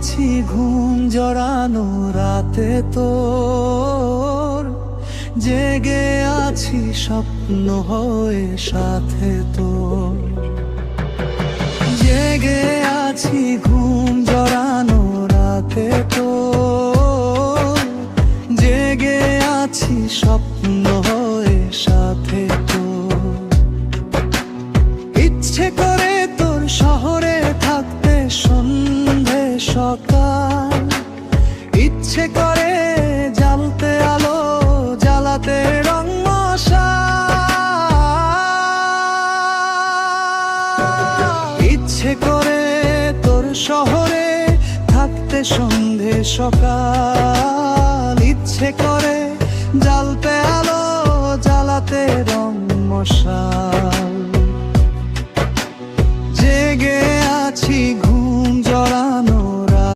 আছি ঘুম জড়ানো রাতে তোর, জেগে আছি স্বপ্ন হয়ে সাথে তোর। জেগে আছি ঘুম জড়ানো রাতে তোর, জেগে আছি স্বপ্ন হয়ে সাথে তোর। ইচ্ছে করে তোর শহরে থাকতে সন্ধে সকাল, ইচ্ছে করে জ্বালতে আলো জ্বালাতে রং মশাল। ইচ্ছে করে তোর শহরে থাকতে সন্ধে সকাল, ইচ্ছে করে জ্বালতে আলো জ্বালাতে রং মশাল। জেগে আছি